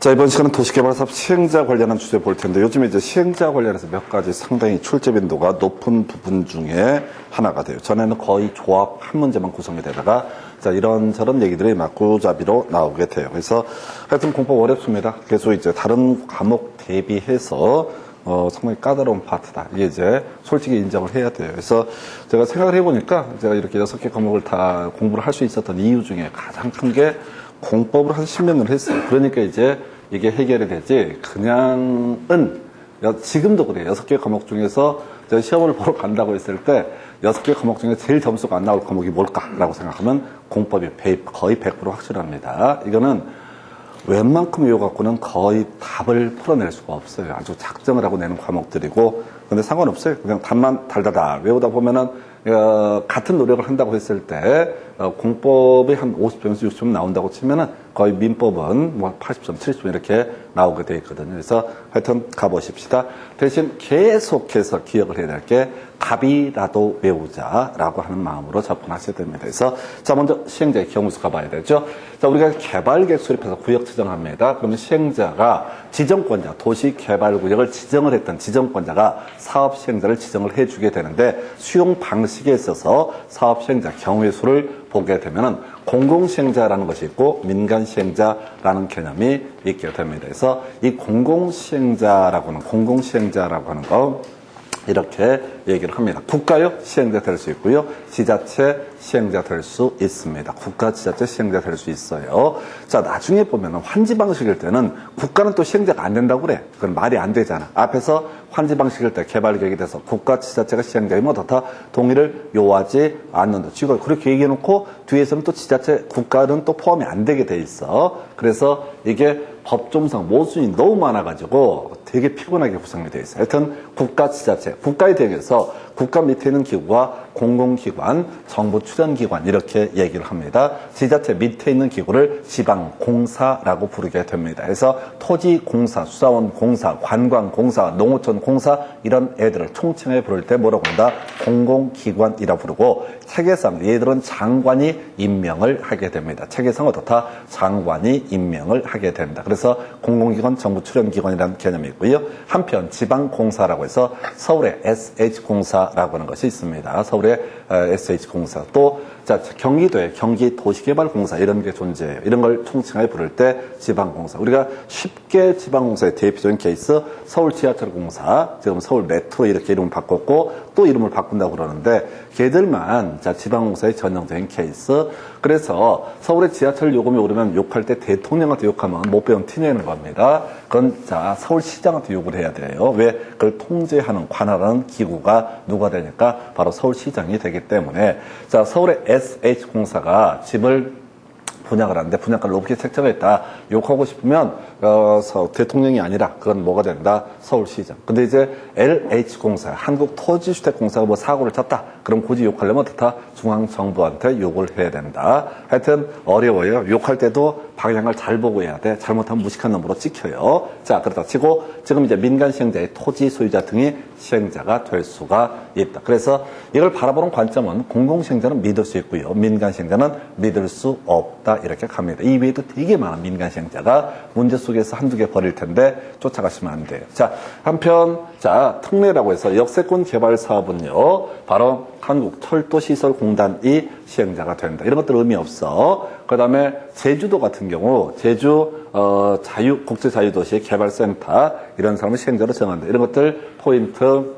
자, 이번 시간은 도시개발사업 시행자 관련한 주제 볼 텐데, 요즘에 이제 시행자 관련해서 몇 가지 상당히 출제 빈도가 높은 부분 중에 하나가 돼요. 전에는 거의 조합 한 문제만 구성이 되다가, 자, 이런저런 얘기들이 막구잡이로 나오게 돼요. 그래서 하여튼 공법 어렵습니다. 계속 이제 다른 과목 대비해서 상당히 까다로운 파트다. 이게 이제 솔직히 인정을 해야 돼요. 그래서 제가 생각을 해보니까 제가 이렇게 6개 과목을 다 공부를 할 수 있었던 이유 중에 가장 큰 게 공법을 한 10몇 년을 했어요. 그러니까 이제 이게 해결이 되지, 그냥은, 지금도 그래요. 6개 과목 중에서 제가 시험을 보러 간다고 했을 때, 6개 과목 중에 제일 점수가 안 나올 과목이 뭘까라고 생각하면 공법이 거의 100% 확실합니다. 이거는 웬만큼 외워갖고는 거의 답을 풀어낼 수가 없어요. 아주 작정을 하고 내는 과목들이고, 근데 상관없어요. 그냥 답만 달달달 외우다 보면은, 같은 노력을 한다고 했을 때, 공법이 한 50점에서 60점 나온다고 치면은 거의 민법은 뭐 80점, 70점 이렇게 나오게 돼 있거든요. 그래서 하여튼 가보십시다. 대신 계속해서 기억을 해야 될 게 답이라도 외우자라고 하는 마음으로 접근하셔야 됩니다. 그래서 자, 먼저 시행자의 경우수 가봐야 되죠. 자, 우리가 개발계획 수립해서 구역 지정합니다. 그러면 시행자가 지정권자, 도시개발구역을 지정을 했던 지정권자가 사업 시행자를 지정을 해주게 되는데, 수용 방식에 있어서 사업 시행자 경우의 수를 보게 되면은 공공시행자라는 것이 있고 민간시행자라는 개념이 있게 됩니다. 그래서 이 공공시행자라고 하는 거 이렇게 얘기를 합니다. 국가요, 시행자 될 수 있고요. 지자체 시행자 될 수 있습니다. 국가, 지자체 시행자 될 수 있어요. 자, 나중에 보면 환지 방식일 때는 국가는 또 시행자가 안 된다고 그래. 그건 말이 안 되잖아. 앞에서 환지 방식일 때 개발 계획이 돼서 국가, 지자체가 시행자이면 어떻다? 동의를 요하지 않는다. 지금 그렇게 얘기해놓고 뒤에서는 또 지자체, 국가는 또 포함이 안 되게 돼 있어. 그래서 이게 법조문상 모순이 너무 많아가지고 되게 피곤하게 구성이 되어 있어요. 하여튼 국가, 지자체, 국가에 대해서 국가 밑에 있는 기구와 공공기관, 정부 출연기관 이렇게 얘기를 합니다. 지자체 밑에 있는 기구를 지방공사라고 부르게 됩니다. 그래서 토지공사, 수자원공사, 관광공사, 농어촌공사 이런 애들을 총칭해 부를 때 뭐라고 한다? 공공기관이라 부르고, 체계상 얘들은 장관이 임명을 하게 됩니다. 체계상 어떻다? 장관이 임명을 하게 된다. 그래서 공공기관, 정부 출연기관이라는 개념이 있고요. 한편 지방공사라고 해서 서울의 SH공사라고 하는 것이 있습니다. 서울의 SH공사. 또 자, 경기도의 경기도시개발공사 이런 게 존재해요. 이런 걸 총칭하여 부를 때 지방공사. 우리가 쉽게 지방공사의 대표적인 케이스 서울지하철공사, 지금 서울메트로 이렇게 이름을 바꿨고 또 이름을 바꾼다고 그러는데, 걔들만 자 지방공사의 전형적인 케이스. 그래서 서울의 지하철 요금이 오르면 욕할 때 대통령한테 욕하면 못 배운 티내는 겁니다. 그건 자 서울시장한테 욕을 해야 돼요. 왜? 그걸 통제하는, 관할하는 기구가 누가 되니까 바로 서울시장이 되기 때문에, 자 서울의 SH공사가 집을 분양을 하는데 분양가를 높게 책정했다. 욕하고 싶으면 대통령이 아니라 그건 뭐가 된다? 서울시장. 근데 이제 LH공사, 한국토지주택공사가 뭐 사고를 쳤다. 그럼 굳이 욕하려면 어떻다? 중앙정부한테 욕을 해야 된다. 하여튼 어려워요. 욕할 때도 방향을 잘 보고 해야 돼. 잘못하면 무식한 놈으로 찍혀요. 자, 그렇다 치고 지금 이제 민간 시행자의 토지 소유자 등이 시행자가 될 수가 있다. 그래서 이걸 바라보는 관점은 공공시행자는 믿을 수 있고요. 민간 시행자는 믿을 수 없다. 이렇게 갑니다. 이 외에도 되게 많은 민간 시행자가 문제 속에서 한두 개 버릴 텐데 쫓아가시면 안 돼요. 자, 한편 자 특례라고 해서 역세권 개발 사업은요, 바로 한국철도시설공단이 시행자가 된다. 이런 것들 의미 없어. 그 다음에 제주도 같은 경우 제주 국제자유도시 개발센터 이런 사람을 시행자로 정한다. 이런 것들 포인트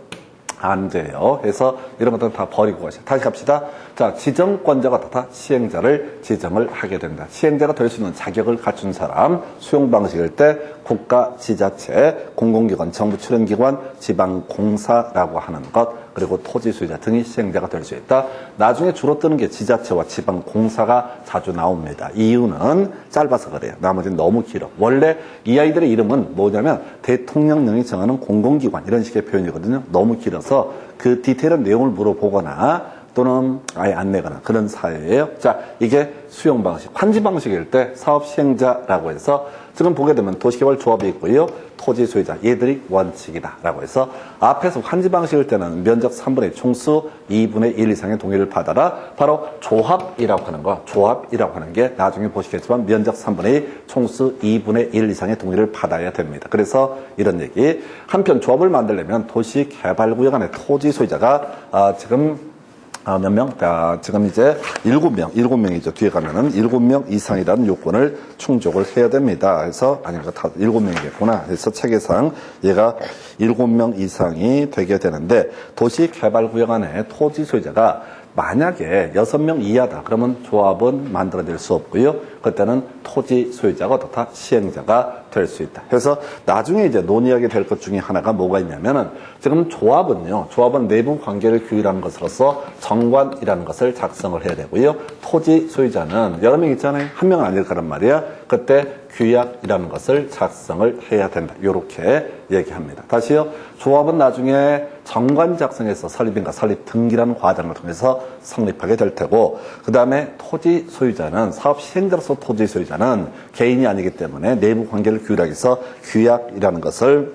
안 돼요. 그래서 이런 것들은 다 버리고 가셔. 다시 갑시다. 자, 지정권자가 다 시행자를 지정을 하게 된다. 시행자가 될 수 있는 자격을 갖춘 사람, 수용 방식일 때 국가, 지자체, 공공기관, 정부 출연기관, 지방공사라고 하는 것, 그리고 토지 소유자 등이 시행자가 될 수 있다. 나중에 주로 뜨는 게 지자체와 지방공사가 자주 나옵니다. 이유는 짧아서 그래요. 나머지는 너무 길어. 원래 이 아이들의 이름은 뭐냐면 대통령령이 정하는 공공기관 이런 식의 표현이거든요. 너무 길어서 그 디테일한 내용을 물어보거나 또는 아예 안 내거나 그런 사유예요. 자, 이게 수용 방식. 환지 방식일 때 사업 시행자라고 해서 지금 보게 되면 도시개발조합이 있고요. 토지 소유자, 얘들이 원칙이다라고 해서 앞에서 환지 방식일 때는 면적 3분의 총수 2분의 1 이상의 동의를 받아라. 바로 조합이라고 하는 거, 조합이라고 하는 게 나중에 보시겠지만 면적 3분의 1, 총수 2분의 1 이상의 동의를 받아야 됩니다. 그래서 이런 얘기. 한편 조합을 만들려면 도시개발구역 안에 토지 소유자가 지금 몇 명? 지금 이제 7명이죠. 뒤에 가면은 7명 이상이라는 요건을 충족을 해야 됩니다. 그래서, 아닌가, 다 7명이겠구나. 그래서 체계상 얘가 7명 이상이 되게 되는데, 도시개발구역 안에 토지 소유자가 만약에 6명 이하다. 그러면 조합은 만들어낼 수 없고요. 그때는 토지 소유자가 어떻다? 시행자가 될 수 있다. 그래서 나중에 이제 논의하게 될 것 중에 하나가 뭐가 있냐면은 지금 조합은 내부 관계를 규율하는 것으로서 정관이라는 것을 작성을 해야 되고요. 토지 소유자는 여러 명 있잖아요. 한 명은 아닐 거란 말이야. 그때 규약이라는 것을 작성을 해야 된다. 이렇게 얘기합니다. 다시요. 조합은 나중에 정관 작성에서 설립인가 설립 등기라는 과정을 통해서 성립하게 될 테고, 그 다음에 토지 소유자는 사업 시행자로서 토지 소유자는 개인이 아니기 때문에 내부 관계를 규율하기 위해서 규약이라는 것을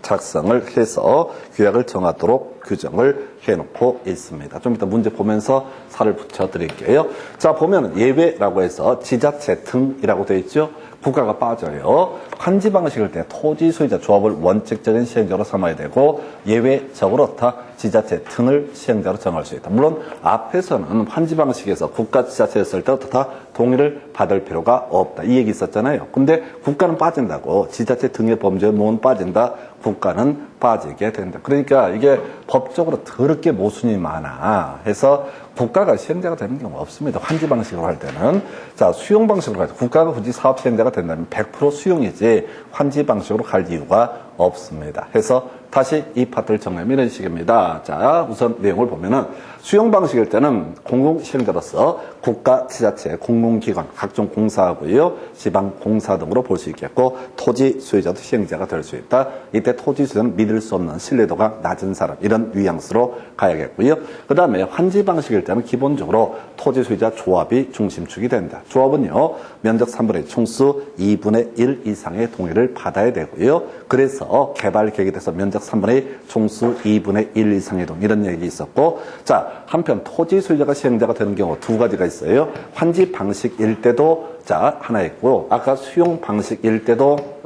작성을 해서 규약을 정하도록 규정을 해놓고 있습니다. 좀 이따 문제 보면서 살을 붙여드릴게요. 자, 보면 예외라고 해서 지자체 등이라고 되어 있죠. 국가가 빠져요. 환지 방식일 때 토지 소유자 조합을 원칙적인 시행자로 삼아야 되고, 예외적으로 지자체 등을 시행자로 정할 수 있다. 물론 앞에서는 환지 방식에서 국가 지자체였을 때 어떻다? 동의를 받을 필요가 없다. 이 얘기 있었잖아요. 근데 국가는 빠진다고. 지자체 등의 범죄에 뭐는 빠진다. 국가는 빠지게 된다. 그러니까 이게 법적으로 더럽게 모순이 많아. 해서 국가가 시행자가 되는 경우가 없습니다. 환지 방식으로 할 때는. 자, 수용 방식으로 할 때 국가가 굳이 사업 시행자가 된다면 100% 수용이지 환지 방식으로 갈 이유가 없습니다. 해서 다시 이 파트를 정리하면 이런 식입니다. 자, 우선 내용을 보면은 수용 방식일 때는 공공시행자로서 국가, 지자체, 공공기관, 각종 공사하고요, 지방공사 등으로 볼 수 있겠고, 토지 소유자도 시행자가 될 수 있다. 이때 토지 소유자는 믿을 수 없는 신뢰도가 낮은 사람, 이런 뉘앙스로 가야겠고요. 그 다음에 환지 방식일 때는 기본적으로 토지 소유자 조합이 중심축이 된다. 조합은요, 면적 3분의 1, 총수 2분의 1 이상의 동의를 받아야 되고요. 그래서 개발 계획에 대해서 면적 3분의 1, 총수 2분의 1 이상의 동의, 이런 얘기 있었고, 자, 한편 토지 소유자가 시행자가 되는 경우 두 가지가 있어요. 환지 방식일 때도 자, 하나 있고, 아까 수용 방식일 때도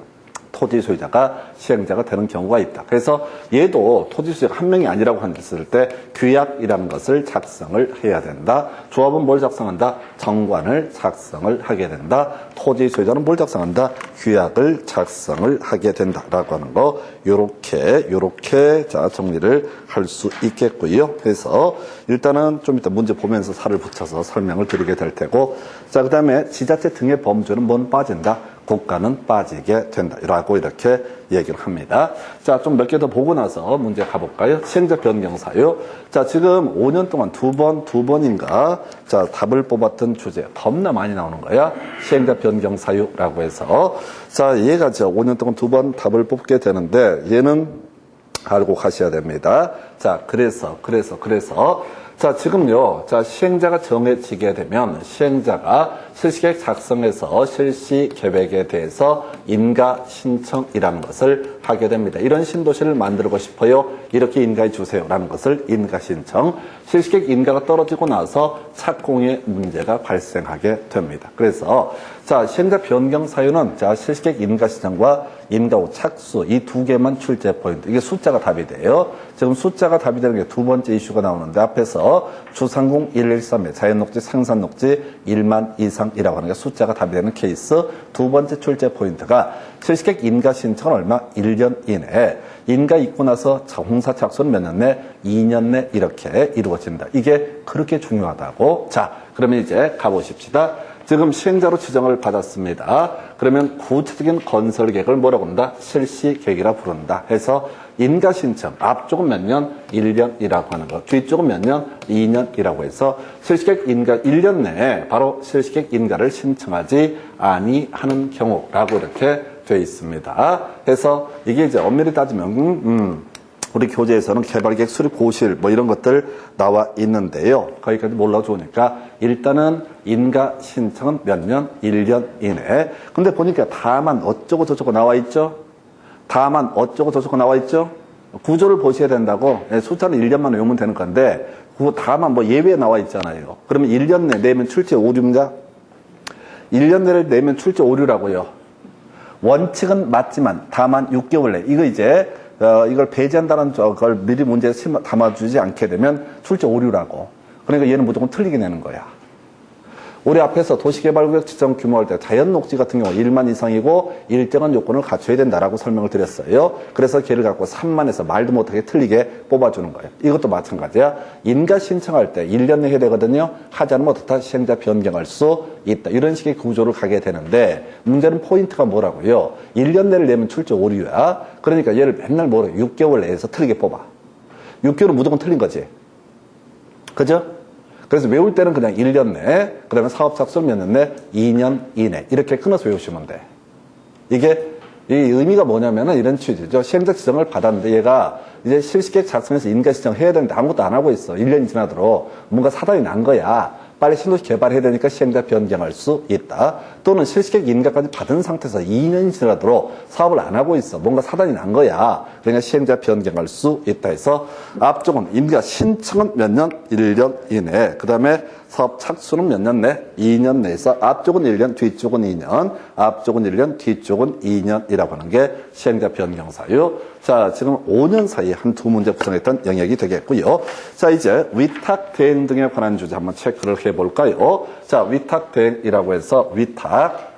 토지 소유자가 시행자가 되는 경우가 있다. 그래서 얘도 토지 소유자가 한 명이 아니라고 했을 때 규약이라는 것을 작성을 해야 된다. 조합은 뭘 작성한다? 정관을 작성을 하게 된다. 토지 소유자는 뭘 작성한다? 규약을 작성을 하게 된다라고 하는 거, 요렇게 자, 정리를 할 수 있겠고요. 그래서 일단은 좀 이따 문제 보면서 살을 붙여서 설명을 드리게 될 테고, 자, 그 다음에 지자체 등의 범주는 뭔 빠진다? 국가는 빠지게 된다. 라고 이렇게 얘기를 합니다. 자, 좀 몇 개 더 보고 나서 문제 가볼까요? 시행자 변경 사유. 자, 지금 5년 동안 두 번인가, 자, 답을 뽑았던 주제. 겁나 많이 나오는 거야. 시행자 변경 사유라고 해서. 자, 얘가 5년 동안 두 번 답을 뽑게 되는데, 얘는 알고 가셔야 됩니다. 자, 그래서. 자, 지금요. 자, 시행자가 정해지게 되면 시행자가 실시계획 작성해서 실시계획에 대해서 인가 신청이라는 것을 하게 됩니다. 이런 신도시를 만들고 싶어요. 이렇게 인가해 주세요라는 것을 인가 신청. 실시계획 인가가 떨어지고 나서 착공의 문제가 발생하게 됩니다. 그래서 자, 시행자 변경 사유는 자, 실시계획 인가 신청과 인가 후 착수 이 두 개만 출제 포인트. 이게 숫자가 답이 돼요. 지금 숫자가 답이 되는 게 두 번째 이슈가 나오는데, 앞에서 주상공 113에 자연녹지 생산녹지 1만 이상이라고 하는 게 숫자가 답이 되는 케이스. 두 번째 출제 포인트가 실시계획 인가 신청은 얼마? 1년 이내. 인가 있고 나서 공사 착수는 몇 년 내? 2년 내 이렇게 이루어진다. 이게 그렇게 중요하다고. 자, 그러면 이제 가보십시다. 지금 시행자로 지정을 받았습니다. 그러면 구체적인 건설 계획을 뭐라고 한다? 실시 계획이라 부른다. 해서 인가 신청, 앞쪽은 몇 년? 1년이라고 하는 거. 뒤쪽은 몇 년? 2년이라고 해서 실시계획 인가 1년 내에 바로 실시계획 인가를 신청하지 아니하는 경우라고 이렇게 돼 있습니다. 해서 이게 이제 엄밀히 따지면 우리 교재에서는 개발계획 수립 고실 뭐 이런 것들 나와 있는데요. 거기까지 몰라도 좋으니까 일단은 인가 신청은 몇 년? 1년 이내. 근데 보니까 다만 어쩌고 저쩌고 나와 있죠? 다만 어쩌고 저쩌고 나와 있죠? 구조를 보셔야 된다고. 숫자는 1년만 외우면 되는 건데 그 다만 뭐 예외 나와 있잖아요. 그러면 1년 내 내면 출제 오류입니다. 1년 내를 내면 출제 오류라고요. 원칙은 맞지만 다만 6개월 내. 이거 이제 이걸 배제한다는 걸 미리 문제에 담아주지 않게 되면 출제 오류라고. 그러니까 얘는 무조건 틀리게 내는 거야. 우리 앞에서 도시개발구역 지정 규모할 때 자연녹지 같은 경우 1만 이상이고 일정한 요건을 갖춰야 된다라고 설명을 드렸어요. 그래서 걔를 갖고 3만에서 말도 못하게 틀리게 뽑아주는 거예요. 이것도 마찬가지야. 인가 신청할 때 1년 내에 해야 되거든요. 하지 않으면 어떻다? 시행자 변경할 수 있다. 이런 식의 구조를 가게 되는데 문제는 포인트가 뭐라고요? 1년 내를 내면 출제 오류야. 그러니까 얘를 맨날 뭐래? 6개월 내에서 틀리게 뽑아. 6개월은 무조건 틀린 거지. 그죠? 그래서 외울 때는 그냥 1년 내, 그 다음에 사업 착수 몇 년 내, 2년 이내. 이렇게 끊어서 외우시면 돼. 이게, 이 의미가 뭐냐면은 이런 취지죠. 시행자 지정을 받았는데 얘가 이제 실시계획 작성해서 인가 지정해야 되는데 아무것도 안 하고 있어. 1년이 지나도록. 뭔가 사단이 난 거야. 빨리 신도시 개발해야 되니까 시행자 변경할 수 있다. 또는 실시계획 인가까지 받은 상태에서 2년이 지나도록 사업을 안 하고 있어. 뭔가 사단이 난 거야. 그러니까 시행자 변경할 수 있다 해서 앞쪽은 인가 신청은 몇 년? 1년 이내. 그 다음에 사업 착수는 몇 년 내? 2년 내에서 앞쪽은 1년, 뒤쪽은 2년. 앞쪽은 1년, 뒤쪽은 2년이라고 하는 게 시행자 변경 사유. 자, 지금 5년 사이에 한 두 문제 구성했던 영역이 되겠고요. 자, 이제 위탁 대행 등에 관한 주제 한번 체크를 해볼까요? 자, 위탁 대행이라고 해서 위탁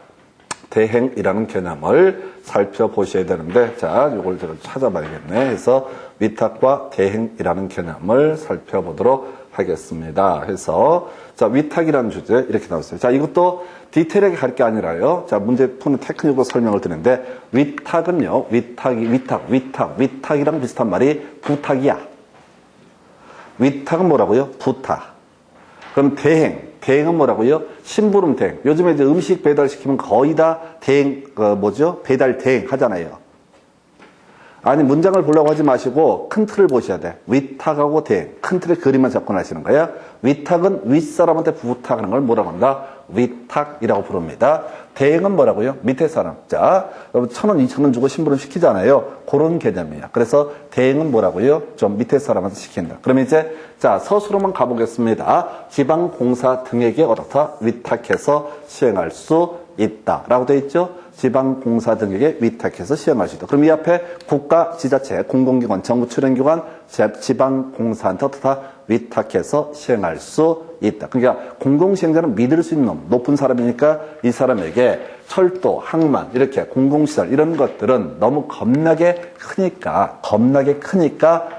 대행이라는 개념을 살펴보셔야 되는데, 자, 이걸 제가 찾아봐야겠네. 해서 위탁과 대행이라는 개념을 살펴보도록 하겠습니다. 해서, 자, 위탁이라는 주제 이렇게 나왔어요. 자, 이것도 디테일하게 갈 게 아니라요. 자, 문제 푸는 테크닉으로 설명을 드리는데, 위탁은요, 위탁이랑 비슷한 말이 부탁이야. 위탁은 뭐라고요? 부탁. 그럼 대행은 뭐라고요? 심부름 대행. 요즘에 이제 음식 배달시키면 거의 다 대행, 배달 대행 하잖아요. 아니, 문장을 보려고 하지 마시고 큰 틀을 보셔야 돼. 위탁하고 대행. 큰 틀의 그림만 잡고 나시는 거야. 위탁은 윗사람한테 부탁하는 걸 뭐라고 한다? 위탁이라고 부릅니다. 대행은 뭐라고요? 밑에 사람. 자, 여러분 1,000원, 2,000원 주고 심부름 시키잖아요. 그런 개념이야. 그래서 대행은 뭐라고요? 좀 밑에 사람한테 시킨다. 그러면 이제 자, 서술로만 가보겠습니다. 지방공사 등에게 어떻다? 위탁해서 시행할 수 있다. 라고 되어 있죠? 지방공사 등에게 위탁해서 시행할 수 있다. 그럼 이 앞에 국가, 지자체, 공공기관, 정부 출연기관, 지방공사한테 어떻다? 위탁해서 시행할 수 있다. 그러니까 공공시행자는 믿을 수 있는 놈, 높은 사람이니까 이 사람에게 철도, 항만, 이렇게 공공시설 이런 것들은 너무 겁나게 크니까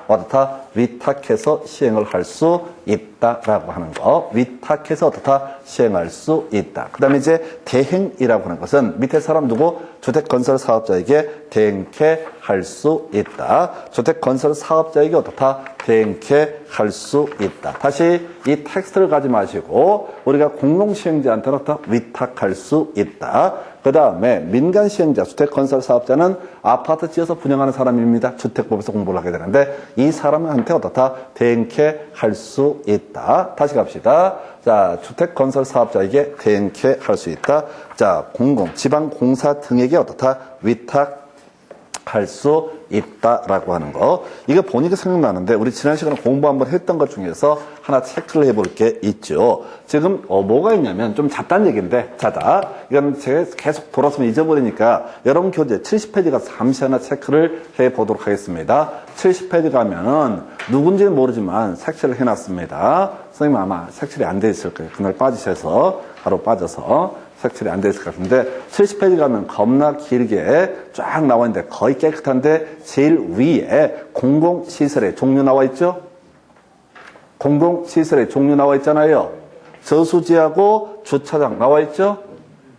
어떻다? 위탁해서 시행을 할 수 있다라고 하는 거. 위탁해서 어떻다? 시행할 수 있다. 그 다음에 이제 대행이라고 하는 것은 밑에 사람 누구? 주택건설사업자에게 대행케 할 수 있다. 주택건설사업자에게 어떻다? 대행케 할 수 있다. 다시 이 텍스트를 가지 마시고 우리가 공공시행자한테는 어떻다? 위탁할 수 있다. 그 다음에 민간시행자, 주택건설사업자는 아파트 지어서 분양하는 사람입니다. 주택법에서 공부를 하게 되는데 이 사람한테 어떻다? 대행케 할 수 있다. 다시 갑시다. 자, 주택건설사업자에게 대행케 할 수 있다. 자, 지방공사 등에게 어떻다? 위탁할 수 있다라고 하는 거. 이거 보니까 생각나는데 우리 지난 시간에 공부 한번 했던 것 중에서 하나 체크를 해볼 게 있죠. 지금 뭐가 있냐면 좀 잡다한 얘기인데 자다. 이건 제가 계속 돌아서면 잊어버리니까 여러분 교재 70페이지 가서 잠시 하나 체크를 해보도록 하겠습니다. 70페이지 가면은 누군지는 모르지만 색칠을 해놨습니다. 선생님 아마 색칠이 안 돼 있을 거예요. 그날 빠지셔서 하루 빠져서 색칠이 안 돼 있을 것 같은데 70페이지 가면 겁나 길게 쫙 나와 있는데 거의 깨끗한데 제일 위에 공공시설의 종류 나와 있죠? 공공시설의 종류 나와 있잖아요. 저수지하고 주차장 나와 있죠?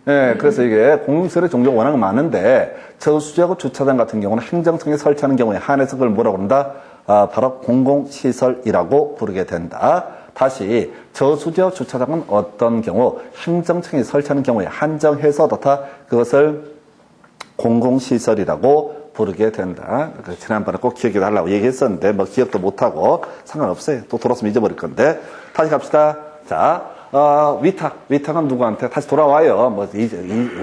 네, 그래서 이게 공공시설의 종류가 워낙 많은데 저수지하고 주차장 같은 경우는 행정청에 설치하는 경우에 한해서 그걸 뭐라고 그런다? 바로 공공시설이라고 부르게 된다. 다시 저수지와 주차장은 어떤 경우 행정청이 설치하는 경우에 한정해서 어떻다? 그것을 공공시설이라고 부르게 된다. 지난번에 꼭 기억해달라고 얘기했었는데, 뭐 기억도 못하고 상관없어요. 또 돌아서면 잊어버릴 건데. 다시 갑시다. 자, 위탁은 누구한테? 다시 돌아와요. 뭐,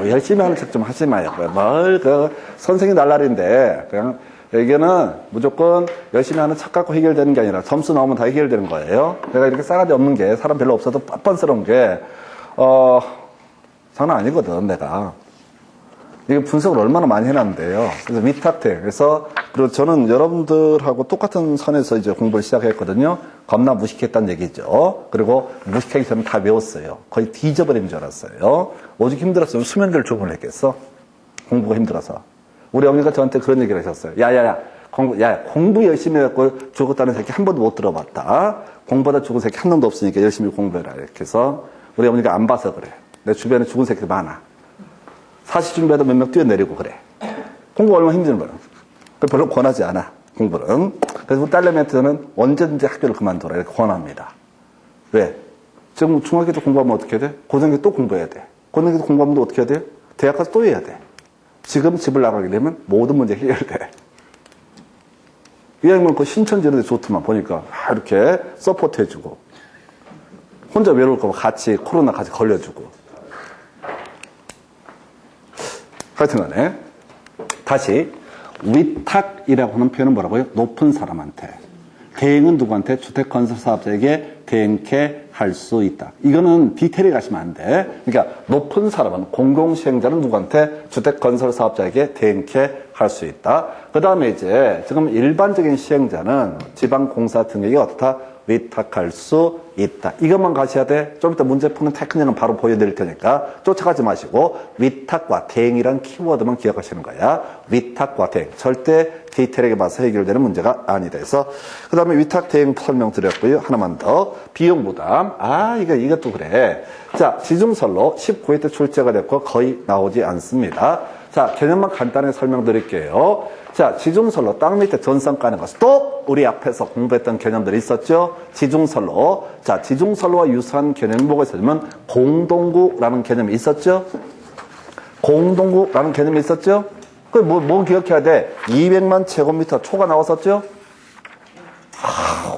열심히 하는 척 좀 하지 마요. 선생이 날라리인데, 그냥, 여기는 무조건 열심히 하는 척 갖고 해결되는 게 아니라 점수 나오면 다 해결되는 거예요. 내가 이렇게 싸가지 없는 게, 사람 별로 없어도 뻔뻔스러운 게, 장난 아니거든, 내가. 이게 분석을 얼마나 많이 해놨는데요. 그래서 위탁태. 그리고 저는 여러분들하고 똑같은 선에서 이제 공부를 시작했거든요. 겁나 무식했다는 얘기죠. 그리고 무식하기 전에 다 외웠어요. 거의 뒤져버리는 줄 알았어요. 오직 힘들었으면 수면제를 주문을 했겠어. 공부가 힘들어서. 우리 어머니가 저한테 그런 얘기를 하셨어요. 공부 열심히 해갖고 죽었다는 새끼 한 번도 못 들어봤다. 공부하다 죽은 새끼 한 놈도 없으니까 열심히 공부해라. 이렇게 해서 우리 어머니가 안 봐서 그래. 내 주변에 죽은 새끼들 많아. 사시 준비하다 몇 명 뛰어내리고 그래. 공부 얼마나 힘든 거야. 별로 권하지 않아, 공부는. 그래서 우리 딸내미한테는 언제든지 학교를 그만둬라 이렇게 권합니다. 왜? 지금 중학교 때 공부하면 어떻게 해야 돼? 고등학교 또 공부해야 돼. 고등학교 때 공부하면 또 어떻게 해야 돼? 대학 가서 또 해야 돼. 지금 집을 나가게 되면 모든 문제 해결돼. 이왕이면 그 신천지는 좋더만 보니까 이렇게 서포트 해주고 혼자 외로울 거면 같이 코로나 같이 걸려주고 하여튼간에 다시 위탁이라고 하는 표현은 뭐라고요? 높은 사람한테. 대행은 누구한테? 주택건설사업자에게 대행케 할 수 있다. 이거는 디테일에 가시면 안 돼. 그러니까 높은 사람은 공공시행자는 누구한테? 주택건설사업자에게 대행케 할 수 있다. 그 다음에 이제 지금 일반적인 시행자는 지방공사 등에게 어떻다? 위탁할 수 있다. 이것만 가셔야 돼. 좀 이따 문제 푸는 테크닉은 바로 보여드릴 테니까 쫓아가지 마시고 위탁과 대행이란 키워드만 기억하시는 거야. 위탁과 대행. 절대 디테일하게 봐서 해결되는 문제가 아니다. 그래서 그 다음에 위탁 대행 설명드렸고요. 하나만 더. 비용 부담. 이것도 그래. 자, 지중설로 19회 때 출제가 됐고 거의 나오지 않습니다. 자, 개념만 간단하게 설명드릴게요. 자, 지중설로 땅 밑에 전선 까는 것. 또 우리 앞에서 공부했던 개념들이 있었죠. 지중설로. 자, 지중설로와 유사한 개념이 뭐가 있었냐면 공동구라는 개념이 있었죠. 공동구라는 개념이 있었죠. 그 뭐 기억해야 돼? 200만 제곱미터 초가 나왔었죠.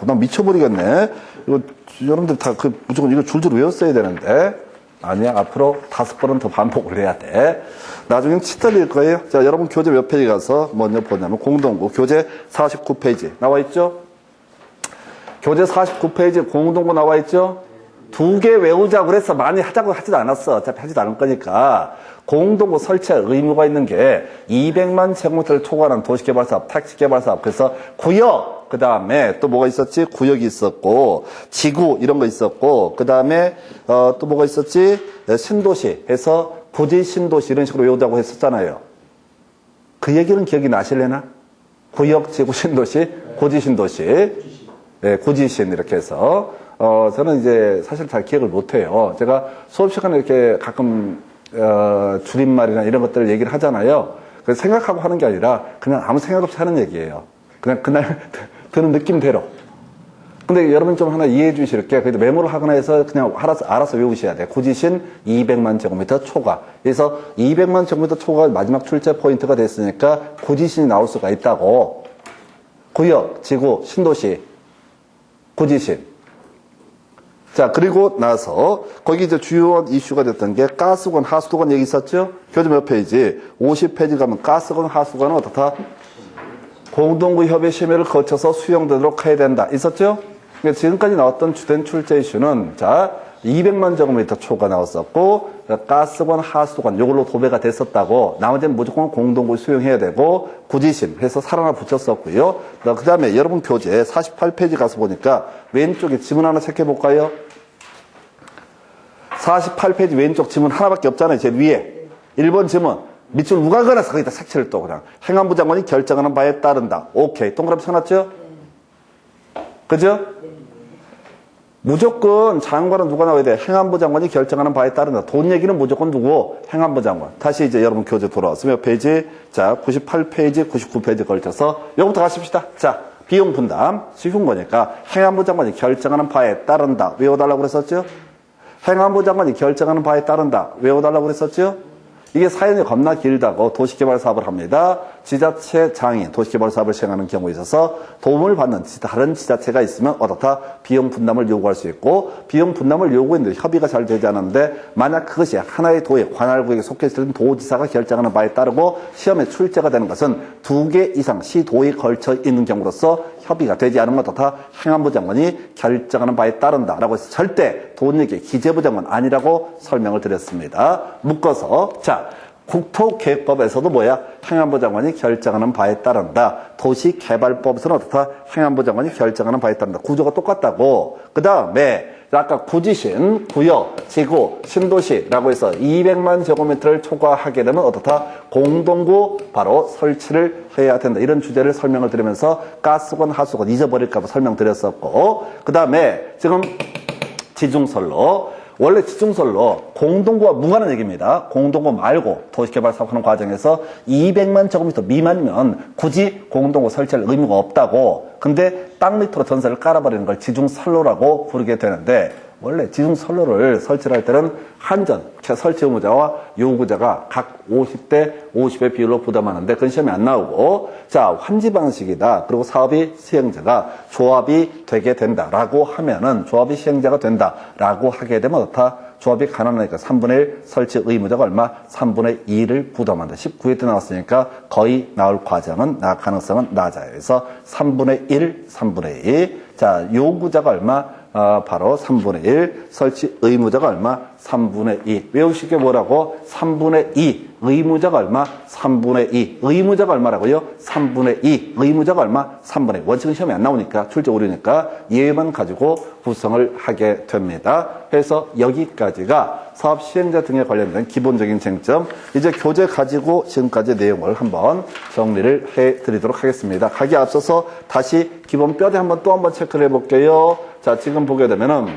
나 미쳐버리겠네. 이거 여러분들 다 무조건 이거 줄줄 외웠어야 되는데. 아니야, 앞으로 5번은 더 반복을 해야 돼. 나중엔 치달릴 거예요. 자, 여러분 교재 몇 페이지 가서 먼저 보냐면 공동구 교재 49페이지 나와 있죠? 교재 49페이지 공동구 나와 있죠? 2개 외우자고 그래서 많이 하자고 하지도 않았어. 어차피 하지도 않을 거니까. 공동구 설치할 의무가 있는 게 200만 제곱미터를 초과하는 도시개발사업, 택지개발사업. 그래서 구역, 그 다음에 또 뭐가 있었지? 구역이 있었고, 지구 이런 거 있었고, 그 다음에 또 뭐가 있었지? 신도시 해서 구지 신도시 이런 식으로 외우자고 했었잖아요. 그 얘기는 기억이 나실래나? 구역, 지구, 신도시, 구지 신도시. 네, 구지신 이렇게 해서 저는 이제 사실 잘 기억을 못해요. 제가 수업 시간에 이렇게 가끔 줄임말이나 이런 것들을 얘기를 하잖아요. 그래서 생각하고 하는 게 아니라 그냥 아무 생각 없이 하는 얘기예요. 그냥 그날 드는 느낌대로. 근데 여러분 좀 하나 이해해 주실 게, 그래도 메모를 하거나 해서 그냥 알아서 외우셔야 돼. 구지신 200만 제곱미터 초과. 그래서 200만 제곱미터 초과가 마지막 출제 포인트가 됐으니까 구지신이 나올 수가 있다고. 구역, 지구, 신도시, 구지신. 자, 그리고 나서 거기 이제 주요한 이슈가 됐던 게 가스관, 하수도관 얘기 있었죠? 교재 몇 페이지? 50페이지 가면 가스관, 하수관은 어떻다? 공동구 협의 심의를 거쳐서 수용되도록 해야 된다. 있었죠? 그러니까 지금까지 나왔던 주된 출제 이슈는 자, 200만 제곱미터 초가 나왔었고 가스관, 하수도관 요걸로 도배가 됐었다고. 나머지는 무조건 공동구 수용해야 되고 구지심 해서 살 하나 붙였었고요. 그 다음에 여러분 교재 48페이지 가서 보니까 왼쪽에 지문 하나 체크해볼까요? 48페이지 왼쪽 지문 하나밖에 없잖아요. 제일 위에 1번 지문 밑줄 누가 그려서 거기다 색칠을 또 그냥 행안부 장관이 결정하는 바에 따른다. 오케이. 동그라미 쳐놨죠? 그죠? 무조건 장관은 누가 나와야 돼? 행안부 장관이 결정하는 바에 따른다. 돈 얘기는 무조건 누구? 행안부 장관. 다시 이제 여러분 교재 돌아와서 몇 페이지? 자, 98페이지, 99페이지 걸쳐서 요거부터 가십시다. 자, 비용 분담. 쉬운 거니까 행안부 장관이 결정하는 바에 따른다. 외워달라고 그랬었죠? 행안부 장관이 결정하는 바에 따른다. 외워달라고 그랬었죠? 이게 사연이 겁나 길다고 도시개발 사업을 합니다. 지자체 장인 도시개발 사업을 시행하는 경우에 있어서 도움을 받는 다른 지자체가 있으면 어떻다? 비용 분담을 요구할 수 있고 비용 분담을 요구했는데 협의가 잘 되지 않았는데 만약 그것이 하나의 도의 관할구역에 속해 있을 때 도지사가 결정하는 바에 따르고 시험에 출제가 되는 것은 2개 이상 시도에 걸쳐 있는 경우로서 협의가 되지 않은 것 어떻다? 행안부 장관이 결정하는 바에 따른다라고 해서 절대 돈얘기 기재부 장관 아니라고 설명을 드렸습니다. 묶어서 자 국토계획법에서도 뭐야? 행안부 장관이 결정하는 바에 따른다. 도시개발법에서는 어떻다? 행안부 장관이 결정하는 바에 따른다. 구조가 똑같다고. 그 다음에 아까 구지신, 구역, 지구, 신도시라고 해서 200만 제곱미터를 초과하게 되면 어떻다? 공동구 바로 설치를 해야 된다. 이런 주제를 설명을 드리면서 가스권, 하수권 잊어버릴까 봐 설명드렸었고 그 다음에 지금 지중설로 원래 지중설로 공동구와 무관한 얘기입니다. 공동구 말고 도시개발 사업하는 과정에서 200만 제곱미터 미만이면 굳이 공동구 설치할 의무가 없다고. 근데 땅 밑으로 전세를 깔아버리는 걸 지중설로라고 부르게 되는데 원래 지중설로를 설치를 할 때는 한전, 설치 의무자와 요구자가 각 50대 50의 비율로 부담하는데 그건 시험에 안 나오고 자 환지 방식이다. 그리고 사업이 시행자가 조합이 되게 된다라고 하면은 조합이 시행자가 된다라고 하게 되면 어떻다? 조합이 가난하니까 3분의 1 설치 의무자가 얼마? 3분의 2를 부담한다. 19회 때 나왔으니까 거의 나올 가능성은 낮아요. 그래서 3분의 1, 3분의 2. 자, 요구자가 얼마? 바로 3분의 1. 설치 의무자가 얼마? 3분의 2. 외우시게 뭐라고? 3분의 2. 의무자가 얼마? 3분의 2. 의무자가 얼마라고요? 3분의 2. 의무자가 얼마? 3분의 2. 원칙은 시험에 안 나오니까, 출제 오류니까 예만 가지고 구성을 하게 됩니다. 그래서 여기까지가 사업 시행자 등에 관련된 기본적인 쟁점. 이제 교재 가지고 지금까지 내용을 한번 정리를 해드리도록 하겠습니다. 가기 앞서서 다시 기본 뼈대 또 한번 체크를 해볼게요. 자, 지금 보게 되면은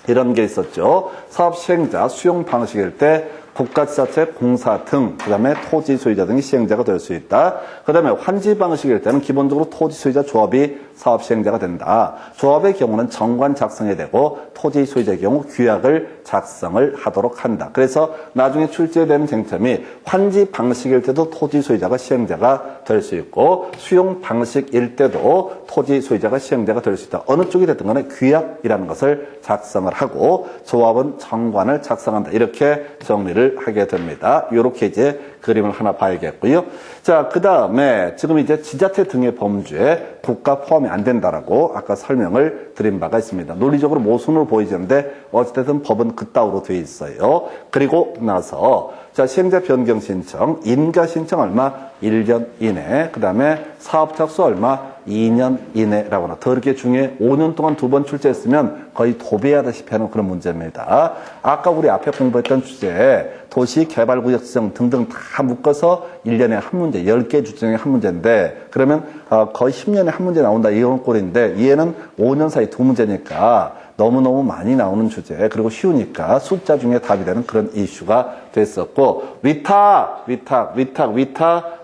이런 게 있었죠. 사업 시행자 수용 방식일 때 국가지자체, 공사 등, 그 다음에 토지 소유자 등이 시행자가 될 수 있다. 그 다음에 환지 방식일 때는 기본적으로 토지 소유자 조합이 사업 시행자가 된다. 조합의 경우는 정관 작성해야 되고 토지 소유자의 경우 규약을 작성을 하도록 한다. 그래서 나중에 출제되는 쟁점이 환지 방식일 때도 토지 소유자가 시행자가 될 수 있고 수용 방식일 때도 토지 소유자가 시행자가 될 수 있다. 어느 쪽이 됐든 간에 규약이라는 것을 작성을 하고 조합은 정관을 작성한다. 이렇게 정리를 하게 됩니다. 이렇게 이제 그림을 하나 봐야겠고요. 자, 그 다음에 지금 이제 지자체 등의 범주에 국가 포함이 안 된다라고 아까 설명을 드린 바가 있습니다. 논리적으로 모순으로 보이는데 어쨌든 법은 그따위로 되어 있어요. 그리고 나서 자, 시행자 변경 신청, 인가 신청 얼마? 1년 이내. 그 다음에 사업 착수 얼마? 2년 이내라고 하나. 더 이렇게 중에 5년 동안 2번 출제했으면 거의 도배하다시피 하는 그런 문제입니다. 아까 우리 앞에 공부했던 주제, 도시개발구역 지정 등등 다 묶어서 1년에 한 문제, 10개 주중에 한 문제인데, 그러면 거의 10년에 한 문제 나온다. 이런 꼴인데, 얘는 5년 사이 2문제니까 너무너무 많이 나오는 주제, 그리고 쉬우니까 숫자 중에 답이 되는 그런 이슈가 됐었고, 위탁,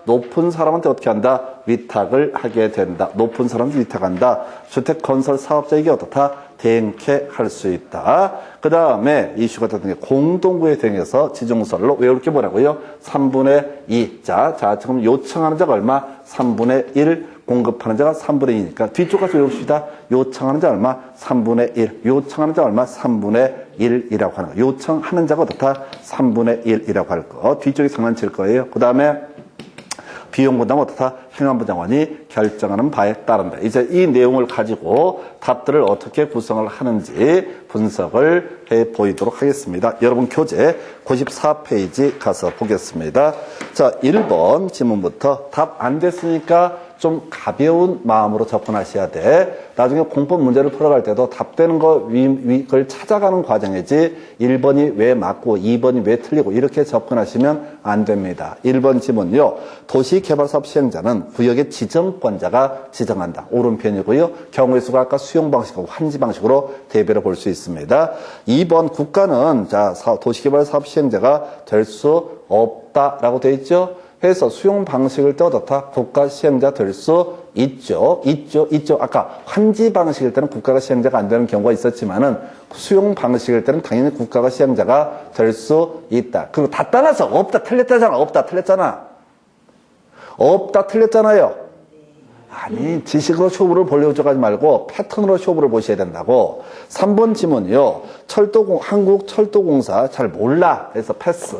높은 사람한테 어떻게 한다? 위탁을 하게 된다. 높은 사람한테 위탁한다. 주택건설 사업자에게 어떻다? 대행케 할 수 있다. 그 다음에 이슈가 됐던 게 공동구에 대응해서 지중설로 왜 이렇게 뭐라고요? 3분의 2. 자, 지금 요청하는 자가 얼마? 3분의 1. 공급하는 자가 3분의 2니까 뒤쪽 가서 외웁시다. 요청하는 자 얼마? 3분의 1. 요청하는 자 얼마? 3분의 1이라고 하는 거. 요청하는 자가 어떻다? 3분의 1이라고 할 거. 뒤쪽이 장난칠 거예요. 그 다음에 비용 분담은 어떻다? 행안부 장관이 결정하는 바에 따른다. 이제 이 내용을 가지고 답들을 어떻게 구성을 하는지 분석을 해 보이도록 하겠습니다. 여러분 교재 94페이지 가서 보겠습니다. 자, 1번 지문부터 답 안 됐으니까 좀 가벼운 마음으로 접근하셔야 돼. 나중에 공법 문제를 풀어갈 때도 답되는 그걸 찾아가는 과정이지 1번이 왜 맞고 2번이 왜 틀리고 이렇게 접근하시면 안 됩니다. 1번 지문요. 도시개발사업 시행자는 구역의 지정권자가 지정한다. 옳은 편이고요. 경우의 수가 아까 수용 방식하고 환지 방식으로 대비를 볼 수 있습니다. 2번 국가는 자 도시개발사업 시행자가 될 수 없다라고 되어 있죠. 해서 수용 방식일 때 어떻다? 국가 시행자 될 수 있죠. 아까 환지 방식일 때는 국가가 시행자가 안 되는 경우가 있었지만은 수용 방식일 때는 당연히 국가가 시행자가 될 수 있다. 그리고 다 따라서 없다, 틀렸다잖아. 없다, 틀렸잖아. 없다 틀렸잖아요. 아니, 지식으로 쇼부를 보려고 하지 말고 패턴으로 쇼부를 보셔야 된다고. 3번 지문이요. 한국철도공사 잘 몰라. 그래서 패스.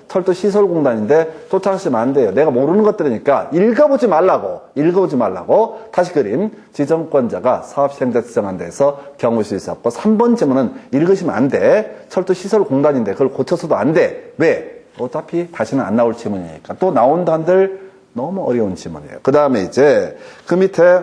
철도시설공단인데 쫓아가시면 안 돼요. 내가 모르는 것들이니까 읽어보지 말라고. 다시 그림. 지정권자가 사업시행자 지정한 데서 경고일 수 있었고, 3번 지문은 읽으시면 안 돼. 철도시설공단인데 그걸 고쳐서도 안 돼. 왜? 어차피 다시는 안 나올 지문이니까. 또 나온다 한들 너무 어려운 지문이에요. 그 다음에 이제 그 밑에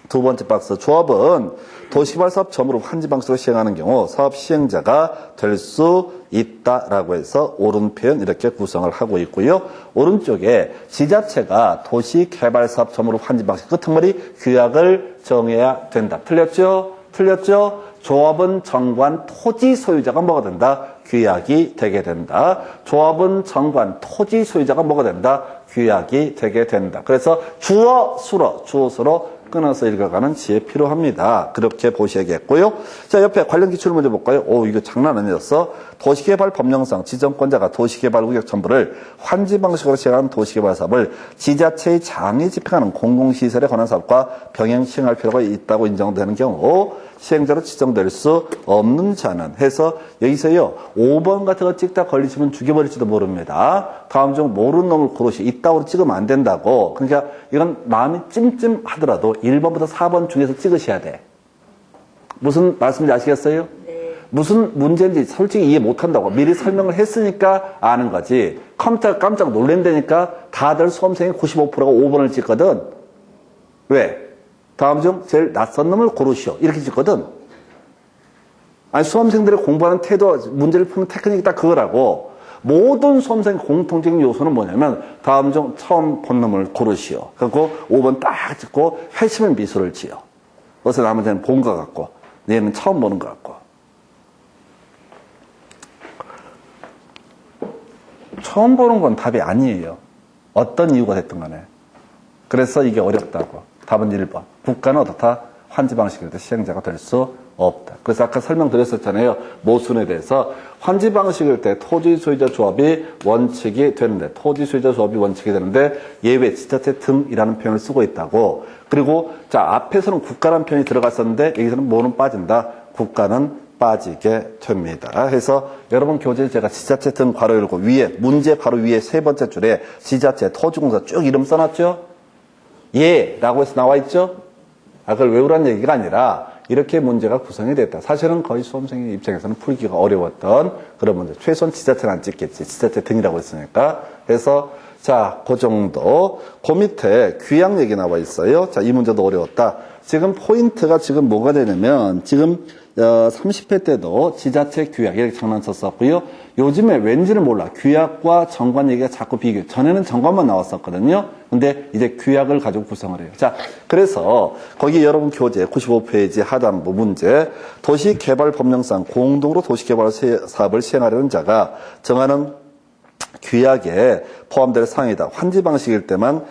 두 번째 박스. 조합은 도시개발 사업 점으로 환지 방식으로 시행하는 경우 사업 시행자가 될 수 있다라고 해서 옳은 표현 이렇게 구성을 하고 있고요. 오른쪽에 지자체가 도시개발 사업 점으로 환지 방식 끄트머리 규약을 정해야 된다. 틀렸죠? 조합은 정관 토지 소유자가 뭐가 된다? 규약이 되게 된다. 조합은 정관 토지 소유자가 뭐가 된다? 규약이 되게 된다. 그래서 주어 수로 끊어서 읽어가는 지혜 필요합니다. 그렇게 보셔야겠고요. 자, 옆에 관련 기출 문제 볼까요? 오, 이거 장난 아니었어. 도시개발 법령상 지정권자가 도시개발구역 첨부를 환지 방식으로 시행하는 도시개발 사업을 지자체의 장이 집행하는 공공시설에 관한 사업과 병행 시행할 필요가 있다고 인정되는 경우 시행자로 지정될 수 없는 자는 해서 여기서요 5번 같은 거 찍다 걸리시면 죽여버릴지도 모릅니다. 다음 중 모르는 놈을 고르시. 이따구로 찍으면 안 된다고. 그러니까 이건 마음이 찜찜하더라도 1번부터 4번 중에서 찍으셔야 돼. 무슨 말씀인지 아시겠어요? 네. 무슨 문제인지 솔직히 이해 못한다고 미리 설명을 했으니까 아는 거지. 컴퓨터가 깜짝 놀랜다니까 다들 수험생이 95%가 5번을 찍거든. 왜? 다음 중 제일 낯선 놈을 고르시오. 이렇게 찍거든. 아니, 수험생들의 공부하는 태도, 문제를 푸는 테크닉이 딱 그거라고. 모든 수험생 공통적인 요소는 뭐냐면 다음 중 처음 본 놈을 고르시오. 그리고 5번 딱 찍고 회심의 미소를 지어. 어서 나머지는 본 것 같고 얘는 처음 보는 것 같고. 처음 보는 건 답이 아니에요. 어떤 이유가 됐든 간에. 그래서 이게 어렵다고. 답은 1번. 국가는 어떻다? 환지 방식일 때 시행자가 될 수 없다. 그래서 아까 설명드렸었잖아요. 모순에 대해서 환지 방식일 때 토지 소유자 조합이 원칙이 되는데 토지 소유자 조합이 원칙이 되는데 예외 지자체 등이라는 표현을 쓰고 있다고. 그리고 자 앞에서는 국가라는 표현이 들어갔었는데 여기서는 뭐는 빠진다? 국가는 빠지게 됩니다. 해서 여러분 교재에 제가 지자체 등 괄호 열고 위에 문제 바로 위에 세 번째 줄에 지자체 토지공사 쭉 이름 써놨죠? 예 라고 해서 나와 있죠? 그걸 외우라는 얘기가 아니라 이렇게 문제가 구성이 됐다. 사실은 거의 수험생 입장에서는 풀기가 어려웠던 그런 문제. 최소한 지자체는 안 찍겠지. 지자체 등이라고 했으니까. 그래서 자, 그 정도. 그 밑에 규약 얘기 나와 있어요. 자, 이 문제도 어려웠다. 지금 포인트가 지금 뭐가 되냐면 지금 30회 때도 지자체 규약 이렇게 장난쳤었고요. 요즘에 왠지는 몰라. 규약과 정관 얘기가 자꾸 비교. 전에는 정관만 나왔었거든요. 근데 이제 규약을 가지고 구성을 해요. 자, 그래서 거기 여러분 교재 95페이지 하단부 문제. 도시개발법령상 공동으로 도시개발 사업을 시행하려는 자가 정하는 규약에 포함될 사항이다. 환지 방식일 때만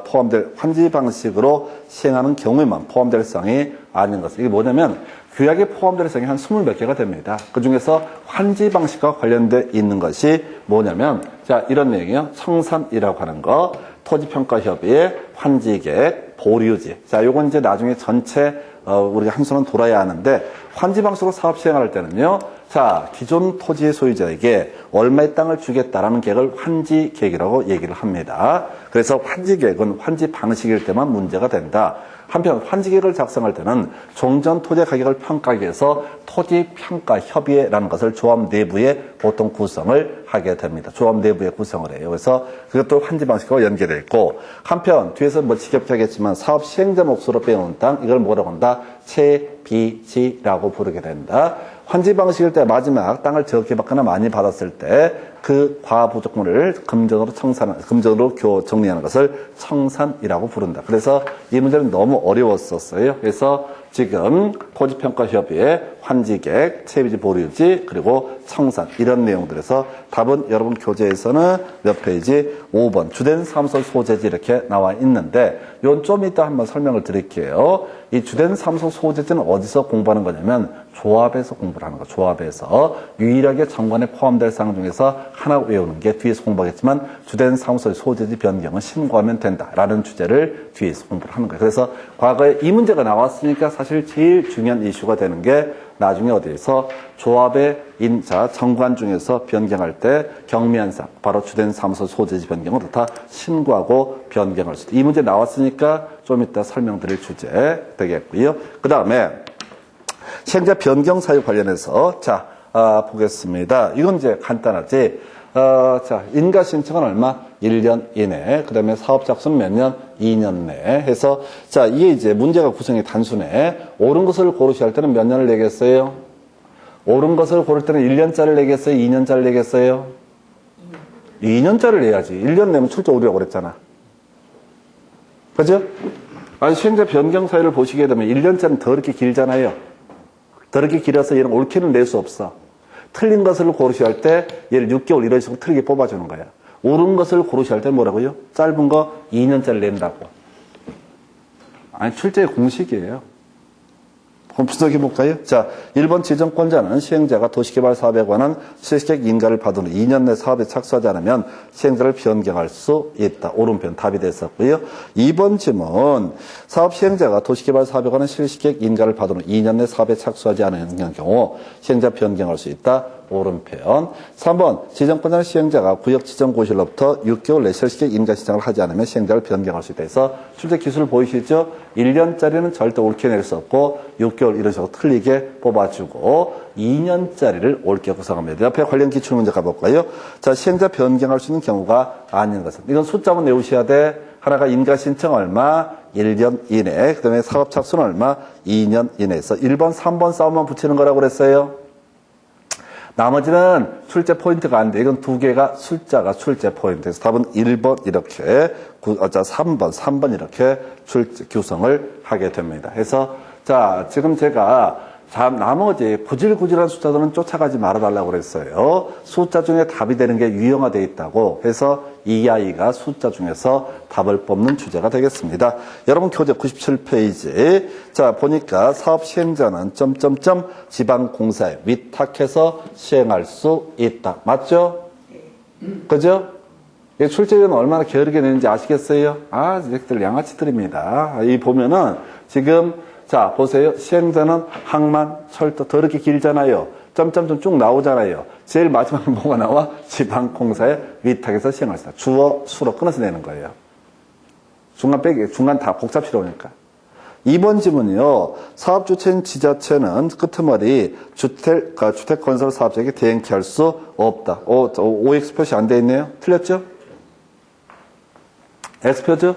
포함될 환지 방식으로 시행하는 경우에만 포함될 사항이 아닌 것. 이게 뭐냐면 규약에 포함될 사항이 한 20몇 개가 됩니다. 그 중에서 환지 방식과 관련돼 있는 것이 뭐냐면 자 이런 내용이요. 청산이라고 하는 거, 토지평가협의회, 환지계획, 보류지. 자 요건 이제 나중에 전체 우리가 한 손은 돌아야 하는데 환지 방식으로 사업 시행할 때는요. 자, 기존 토지의 소유자에게 얼마의 땅을 주겠다라는 계획을 환지 계획이라고 얘기를 합니다. 그래서 환지 계획은 환지 방식일 때만 문제가 된다. 한편 환지 계획을 작성할 때는 종전 토지 가격을 평가하기 위해서 토지평가협의회라는 것을 조합 내부에 보통 구성을 하게 됩니다. 조합 내부에 구성을 해요. 그래서 그것도 환지 방식과 연계되어 있고 한편 뒤에서 뭐 지겹하겠지만 사업 시행자 몫으로 빼놓은 땅 이걸 뭐라고 한다? 채비지라고 부르게 된다. 환지 방식일 때 마지막 땅을 적게 받거나 많이 받았을 때 그 과부족물을 금전으로 정리하는 것을 청산이라고 부른다. 그래서 이 문제는 너무 어려웠었어요. 그래서 지금 토지평가협의회, 환지계획, 채비지 보류지, 그리고 청산 이런 내용들에서 답은 여러분 교재에서는 몇 페이지? 5번 주된 사무소 소재지 이렇게 나와 있는데 이건 좀 이따 한번 설명을 드릴게요. 이 주된 사무소 소재지는 어디서 공부하는 거냐면 조합에서 공부를 하는 거. 조합에서 유일하게 정관에 포함될 사항 중에서 하나 외우는 게 뒤에서 공부하겠지만 주된 사무소의 소재지 변경은 신고하면 된다라는 주제를 뒤에서 공부를 하는 거예요. 그래서 과거에 이 문제가 나왔으니까 사실 제일 중요한 이슈가 되는 게 나중에 어디에서 조합의 인자 정관 중에서 변경할 때 경미한 사항 바로 주된 사무소 소재지 변경을 다 신고하고 변경할 수 있다. 이 문제 나왔으니까 좀 이따 설명드릴 주제 되겠고요. 그 다음에 시행자 변경 사유 관련해서 자 보겠습니다. 이건 이제 간단하지. 자 인가 신청은 얼마? 1년 이내. 그 다음에 사업 작수는 몇 년? 2년 내 해서 자 이게 이제 문제가 구성이 단순해. 옳은 것을 고르셔야 할 때는 몇 년을 내겠어요? 옳은 것을 고를 때는 1년짜리를 내겠어요? 2년짜리를 내겠어요? 2년짜리를 내야지. 1년 내면 출제 오류라고 그랬잖아. 그죠? 아니 시행자 변경 사유를 보시게 되면 1년짜리는 더 이렇게 길잖아요. 더 이렇게 길어서 얘는 옳게는 낼 수 없어. 틀린 것을 고르셔야 할 때 얘를 6개월 이런 식으로 틀리게 뽑아주는 거야. 옳은 것을 고르셔야 할 때 뭐라고요? 짧은 거 2년짜리 낸다고. 아니 출제의 공식이에요. 그럼 분석해볼까요? 자, 1번 지정권자는 시행자가 도시개발 사업에 관한 실시계획 인가를 받은 후 2년 내 사업에 착수하지 않으면 시행자를 변경할 수 있다. 오른편 답이 됐었고요. 2번 질문, 사업 시행자가 도시개발 사업에 관한 실시계획 인가를 받은 후 2년 내 사업에 착수하지 않은 경우 시행자 변경할 수 있다. 오른편. 3번 지정권자는 시행자가 구역 지정고시로부터 6개월 내 실시계획 인가 신청을 하지 않으면 시행자를 변경할 수 있다 해서 출제 기술 보이시죠? 1년짜리는 절대 옳게 낼 수 없고 6개월 이런 식으로 틀리게 뽑아주고 2년짜리를 옳게 구성합니다. 옆에 관련 기출문제 가볼까요? 자, 시행자 변경할 수 있는 경우가 아닌 것은 이건 숫자만 외우셔야 돼. 하나가 인가 신청 얼마? 1년 이내. 그 다음에 사업 착수는 얼마? 2년 이내에서 1번, 3번 싸움만 붙이는 거라고 그랬어요. 나머지는 출제 포인트가 안 돼. 이건 두 개가 숫자가 출제 포인트에서 답은 1번 이렇게, 3번 이렇게 출제 구성을 하게 됩니다. 해서 자, 지금 제가 나머지 구질구질한 숫자들은 쫓아가지 말아달라고 그랬어요. 숫자 중에 답이 되는 게 유형화되어 있다고 해서 이 아이가 숫자 중에서 답을 뽑는 주제가 되겠습니다. 여러분 교재 97페이지 자 보니까 사업 시행자는 점점점 지방공사에 위탁해서 시행할 수 있다. 맞죠? 그죠? 출제위원은 얼마나 게으르게 내는지 아시겠어요? 아, 이들 양아치들입니다. 이 보면은 지금 자, 보세요. 시행자는 항만, 철도, 더럽게 길잖아요. 점점점 쭉 나오잖아요. 제일 마지막에 뭐가 나와? 지방공사에 위탁해서 시행할 수 있다. 주어, 수로 끊어서 내는 거예요. 중간 다 복잡스러우니까. 2번 지문이요. 사업주체인 지자체는 끄트머리 주택건설 사업자에게 대행케 할 수 없다. OX 표시 안 돼 있네요. 틀렸죠? X 표죠?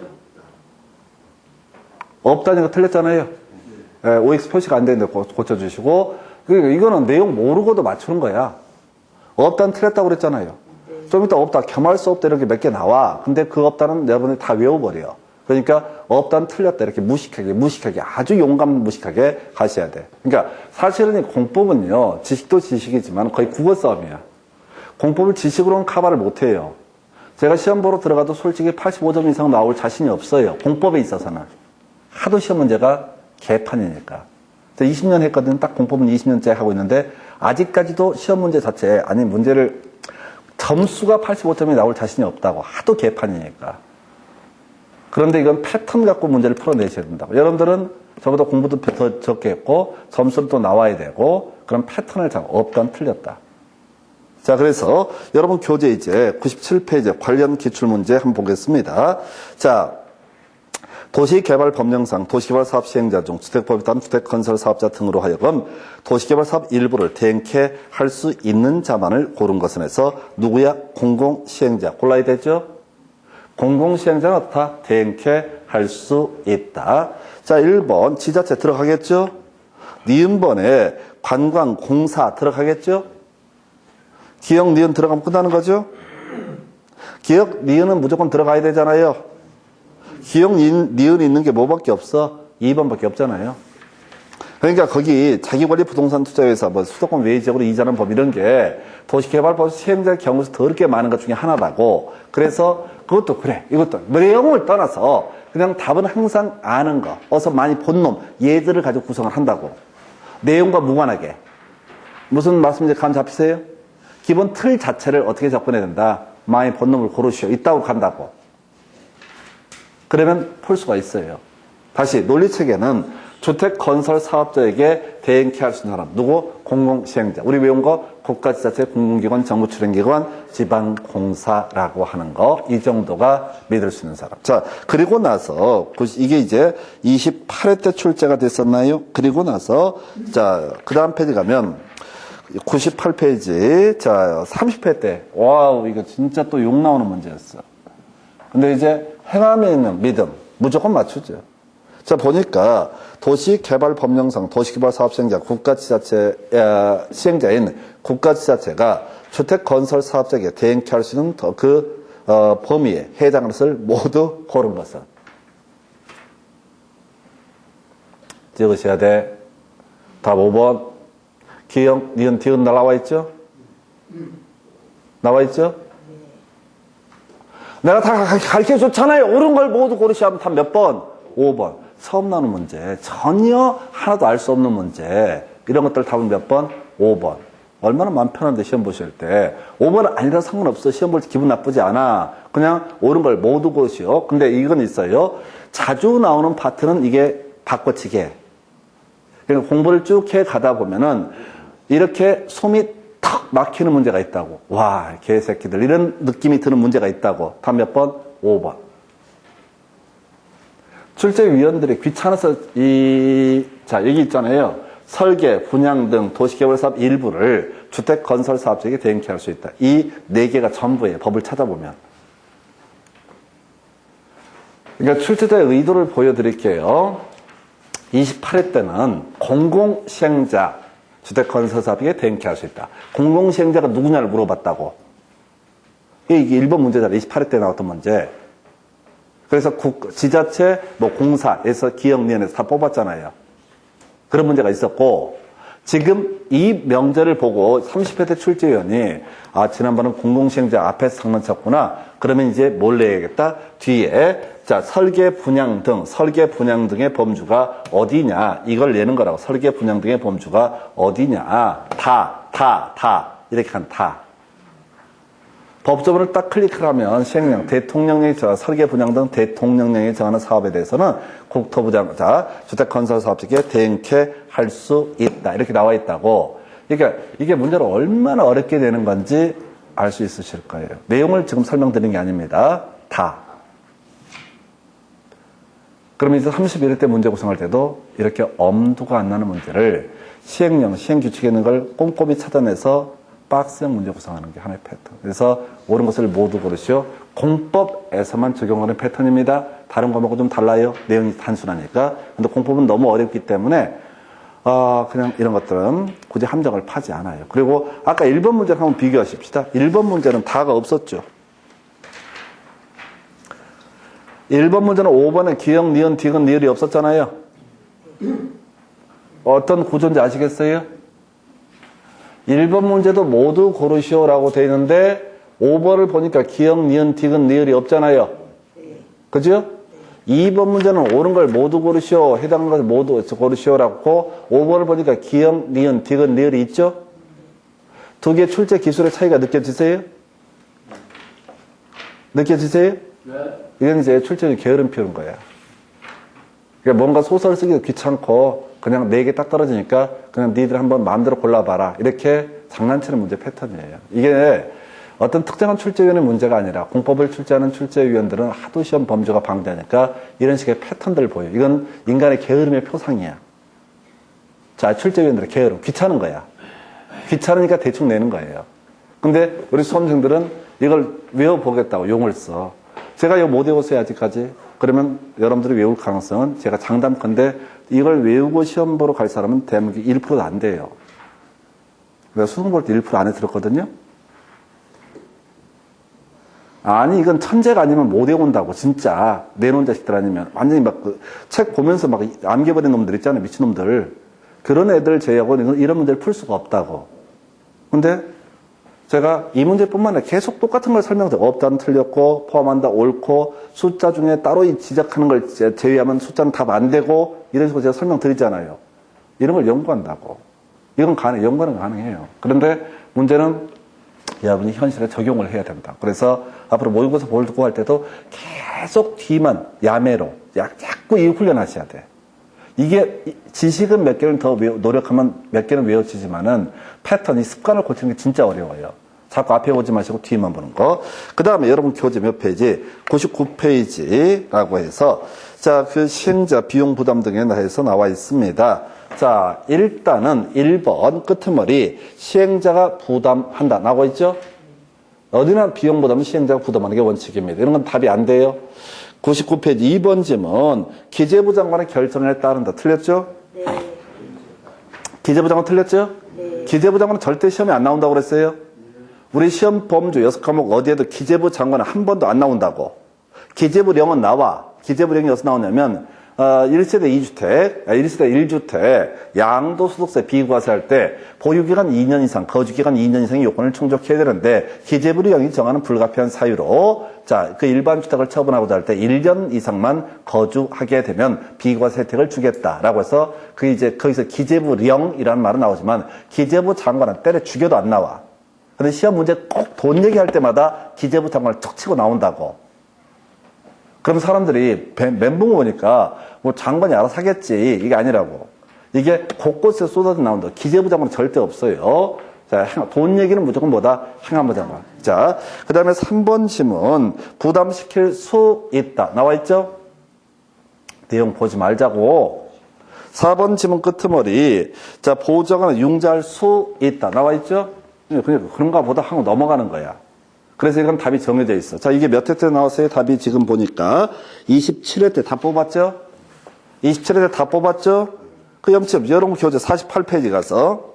없다니까 틀렸잖아요. OX 표시가 안 되는데 고쳐주시고 이거는 내용 모르고도 맞추는 거야. 없다는 틀렸다고 그랬잖아요. 좀 이따 없다 겸할 수 없다 이렇게 몇 개 나와. 근데 그 없다는 여러분이 다 외워버려. 그러니까 없다는 틀렸다 이렇게 무식하게 아주 용감 무식하게 가셔야 돼. 그러니까 사실은 이 공법은요 지식도 지식이지만 거의 국어 싸움이야. 공법을 지식으로는 커버를 못해요. 제가 시험 보러 들어가도 솔직히 85점 이상 나올 자신이 없어요. 공법에 있어서는. 하도 시험 문제가 개판이니까. 20년 했거든. 딱 공법은 20년째 하고 있는데 아직까지도 시험 문제 자체에 아니 문제를 점수가 85점이 나올 자신이 없다고. 하도 개판이니까. 그런데 이건 패턴 갖고 문제를 풀어내셔야 된다고. 여러분들은 저보다 공부도 더 적게 했고 점수도 또 나와야 되고 그런 패턴을 잡고 없던 틀렸다. 자, 그래서 여러분 교재 이제 97페이지 관련 기출문제 한번 보겠습니다. 자, 도시개발법령상 도시개발 사업 시행자 중 주택법에 따른 주택건설 사업자 등으로 하여금 도시개발 사업 일부를 대행케 할 수 있는 자만을 고른 것은 해서 누구야? 공공시행자. 골라야 되죠? 공공시행자는 어떻다? 대행케 할 수 있다. 자, 1번 지자체 들어가겠죠? 니은번에 관광공사 들어가겠죠? 기역, 니은 들어가면 끝나는 거죠? 기역, 니은은 무조건 들어가야 되잖아요. 기역, 니은 있는 게 뭐밖에 없어? 2번밖에 없잖아요. 그러니까 거기 자기관리 부동산 투자회사, 뭐 수도권 외지역으로 이전하는 법 이런 게 도시개발법 시행자 경우에서 더럽게 많은 것 중에 하나라고. 그래서 그것도 그래, 이것도 내용을 떠나서 그냥 답은 항상 아는 거, 어서 많이 본 놈, 예들을 가지고 구성을 한다고. 내용과 무관하게. 무슨 말씀인지 감 잡히세요? 기본 틀 자체를 어떻게 접근해야 된다? 많이 본 놈을 고르시오. 이따고 간다고. 그러면 풀 수가 있어요. 다시 논리체계는 주택 건설 사업자에게 대행케 할 수 있는 사람. 누구? 공공시행자. 우리 외운 거 국가지자체, 공공기관, 정부출행기관, 지방공사라고 하는 거. 이 정도가 믿을 수 있는 사람. 자, 그리고 나서 이게 이제 28회 때 출제가 됐었나요? 그리고 나서 자, 그 다음 페이지 가면 98페이지. 자, 30회 때. 와우, 이거 진짜 또 욕 나오는 문제였어. 근데 이제 행함에 있는 믿음. 무조건 맞추죠. 자, 보니까 도시개발법령상 도시개발사업시행자 국가지자체 시행자인 국가지자체가 주택건설사업자에게 대행케 할 수 있는 그 범위에 해당하는 것을 모두 고른 것은 찍으셔야 돼. 답 5번. 기역, 니은, 디은 나와 있죠? 나와 있죠? 내가 다 가르쳐 줬잖아요. 옳은 걸 모두 고르셔야 하면 답 몇 번? 5번. 처음 나오는 문제, 전혀 하나도 알 수 없는 문제, 이런 것들 답은 몇 번? 5번. 얼마나 마음 편한데 시험 보실 때. 5번 아니라 상관없어. 시험 볼 때 기분 나쁘지 않아. 그냥 옳은 걸 모두 고르시오. 근데 이건 있어요. 자주 나오는 파트는 이게 바꿔치기. 그러니까 공부를 쭉 해 가다 보면은 이렇게 숨이 턱 막히는 문제가 있다고. 와, 개새끼들. 이런 느낌이 드는 문제가 있다고. 답 몇 번? 5번. 출제위원들이 귀찮아서 자, 여기 있잖아요. 설계, 분양 등 도시개발사업 일부를 주택건설사업자에게 대행케 할 수 있다. 이 4개가 전부예요. 법을 찾아보면. 그러니까 출제자의 의도를 보여드릴게요. 28회 때는 공공시행자 주택건설사업에게 대행케 할 수 있다. 공공시행자가 누구냐를 물어봤다고. 이게 1번 문제잖아요. 28회 때 나왔던 문제. 그래서 지자체, 공사에서 기역리원에서 다 뽑았잖아요. 그런 문제가 있었고, 지금 이 명제를 보고 30회 때 출제위원이, 아, 지난번은 공공시행자 앞에서 장난 쳤구나. 그러면 이제 뭘 내야겠다? 뒤에, 자, 설계 분양 등의 범주가 어디냐? 이걸 내는 거라고. 설계 분양 등의 범주가 어디냐? 이렇게 한 다. 법조문을 딱 클릭을 하면 시행령, 대통령령이 설계 분양 등 대통령령이 정하는 사업에 대해서는 국토부자 주택건설사업자에게 대행케 할 수 있다. 이렇게 나와 있다고. 그러니까 이게 문제를 얼마나 어렵게 되는 건지 알 수 있으실 거예요. 내용을 지금 설명드리는 게 아닙니다. 다. 그러면 이제 31회 때 문제 구성할 때도 이렇게 엄두가 안 나는 문제를 시행령, 시행규칙에 있는 걸 꼼꼼히 찾아내서 박스형 문제 구성하는 게 하나의 패턴. 그래서 옳은 것을 모두 고르시오. 공법에서만 적용하는 패턴입니다. 다른 과목은 좀 달라요. 내용이 단순하니까. 근데 공법은 너무 어렵기 때문에 그냥 이런 것들은 굳이 함정을 파지 않아요. 그리고 아까 1번 문제를 한번 비교하십시다. 1번 문제는 다가 없었죠. 1번 문제는 5번에 기역, 니은, 디귿, 리을이 없었잖아요. 어떤 구조인지 아시겠어요? 1번 문제도 모두 고르시오라고 되어 있는데 5번을 보니까 기역, 니은, 디귿, 리을이 없잖아요. 그죠? 2번 문제는 옳은 걸 모두 고르시오. 해당하는 것을 모두 고르시오라고 5번을 보니까 기역, 니은, 디귿, 리을이 있죠? 두 개의 출제 기술의 차이가 느껴지세요? 느껴지세요? 네. 이건 이제 출제의 게으름 피우는 거야. 그러니까 뭔가 소설 쓰기도 귀찮고 그냥 4개 딱 떨어지니까 그냥 니들 한번 마음대로 골라봐라. 이렇게 장난치는 문제 패턴이에요. 이게 어떤 특정한 출제위원의 문제가 아니라 공법을 출제하는 출제위원들은 하도 시험 범주가 방대하니까 이런 식의 패턴들을 보여요. 이건 인간의 게으름의 표상이야. 자, 출제위원들의 게으름. 귀찮은 거야. 귀찮으니까 대충 내는 거예요. 근데 우리 수험생들은 이걸 외워보겠다고 용을 써. 제가 이거 못 외웠어요, 아직까지. 그러면 여러분들이 외울 가능성은 제가 장담컨대 이걸 외우고 시험 보러 갈 사람은 대한민국 1%도 안 돼요. 내가 수능 볼 때 1% 안에 들었거든요. 아니, 이건 천재가 아니면 못 외운다고, 진짜. 내놓은 자식들 아니면. 완전히 막, 책 보면서 막 암겨버린 놈들 있잖아요, 미친놈들. 그런 애들 제외하고는 이런 문제를 풀 수가 없다고. 근데 제가 이 문제뿐만 아니라 계속 똑같은 걸 설명드려요. 없다는 틀렸고, 포함한다 옳고, 숫자 중에 따로 지적하는 걸 제외하면 숫자는 답 안 되고, 이런 식으로 제가 설명드리잖아요. 이런 걸 연구한다고. 이건 연구는 가능해요. 그런데 문제는 여러분이 현실에 적용을 해야 된다. 그래서 앞으로 모의고사 보고 할 때도 계속 뒤만 야매로 자꾸 이 훈련하셔야 돼. 이게 지식은 몇 개를 더 노력하면 몇 개는 외워지지만은 패턴이 습관을 고치는 게 진짜 어려워요. 자꾸 앞에 오지 마시고 뒤만 보는 거. 그 다음에 여러분 교재 몇 페이지? 99페이지라고 해서 자, 그 시행자 비용 부담 등에 해서 나와 있습니다. 자, 일단은 1번 끝머리 시행자가 부담한다. 나와 있죠? 어디나 비용 부담은 시행자가 부담하는 게 원칙입니다. 이런 건 답이 안 돼요. 99페이지 2번 질문. 기재부 장관의 결정에 따른다. 틀렸죠? 네. 기재부 장관 틀렸죠? 네. 기재부 장관은 절대 시험에 안 나온다고 그랬어요. 우리 시험 범주 6과목 어디에도 기재부 장관은 한 번도 안 나온다고. 기재부령은 나와. 기재부령이 어디서 나오냐면 1세대 2주택, 1세대 1주택, 양도소득세 비과세 할 때 보유기간 2년 이상, 거주기간 2년 이상의 요건을 충족해야 되는데 기재부령이 정하는 불가피한 사유로 자, 그 일반 주택을 처분하고자 할 때 1년 이상만 거주하게 되면 비과세 혜택을 주겠다라고 해서 그 이제 거기서 기재부령이라는 말은 나오지만 기재부 장관은 때려 죽여도 안 나와. 근데 시험 문제 꼭 돈 얘기할 때마다 기재부 장관을 툭 치고 나온다고. 그럼 사람들이 멘붕 오니까 뭐 장관이 알아서 하겠지. 이게 아니라고. 이게 곳곳에 쏟아져 나온다. 기재부 장관은 절대 없어요. 자, 돈 얘기는 무조건 뭐다? 행안부 장관. 자, 그 다음에 3번 질문. 부담시킬 수 있다. 나와 있죠? 내용 보지 말자고. 4번 질문 끄트머리. 자, 보좌관은 융자할 수 있다. 나와 있죠? 그러니까 그런가 보다 하고 넘어가는 거야. 그래서 이건 답이 정해져 있어. 자, 이게 몇 회 때 나왔어요? 답이 지금 보니까 27회 때 다 뽑았죠? 27회 때 다 뽑았죠? 그 염치 여러분 교재 48페이지 가서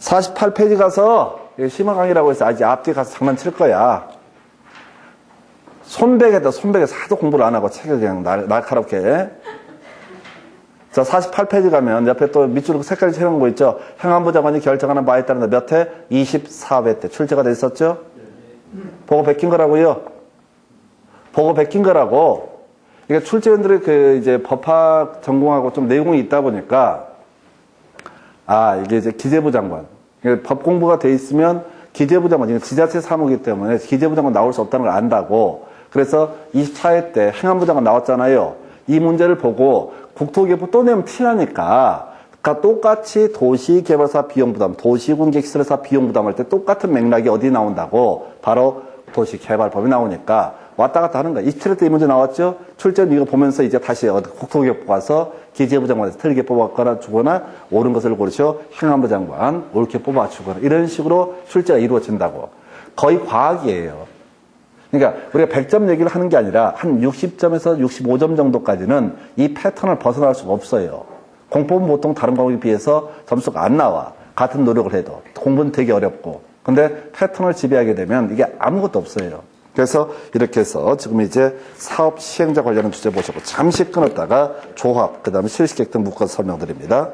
48페이지 가서 심화 강의라고 해서 아직 앞뒤 가서 장난칠 거야. 손백에다 손백에서 하도 공부를 안 하고 책을 그냥 날카롭게. 자, 48페이지 가면 옆에 또 밑줄 색깔 칠한 거 있죠? 행안부 장관이 결정하는 바에 따른 몇 회? 24회 때 출제가 됐었죠? 보고 베낀 거라고요? 보고 베낀 거라고. 이게 출제원들이 그 이제 법학 전공하고 좀 내용이 있다 보니까 이게 이제 기재부 장관. 법 공부가 돼 있으면 기재부 장관, 이게 지자체 사무이기 때문에 기재부 장관 나올 수 없다는 걸 안다고. 그래서 24회 때 행안부 장관 나왔잖아요. 이 문제를 보고 국토기획부 또 내면 티나니까 똑같이 도시개발사 비용부담, 도시군객시설사 비용부담 할 때 똑같은 맥락이 어디 나온다고? 바로 도시개발법이 나오니까 왔다 갔다 하는 거야. 27회 때 이 문제 나왔죠? 출제는 이거 보면서 이제 다시 국토기획부 가서 기재부 장관에서 틀리게 뽑아거나 주거나 옳은 것을 고르셔 행안부 장관 옳게 뽑아주거나 이런 식으로 출제가 이루어진다고. 거의 과학이에요. 그러니까 우리가 100점 얘기를 하는 게 아니라 한 60점에서 65점 정도까지는 이 패턴을 벗어날 수가 없어요. 공법은 보통 다른 과목에 비해서 점수가 안 나와. 같은 노력을 해도. 공부는 되게 어렵고. 근데 패턴을 지배하게 되면 이게 아무것도 없어요. 그래서 이렇게 해서 지금 이제 사업 시행자 관련한 주제 보시고 잠시 끊었다가 조합, 그 다음에 실시계획 등 묶어서 설명드립니다.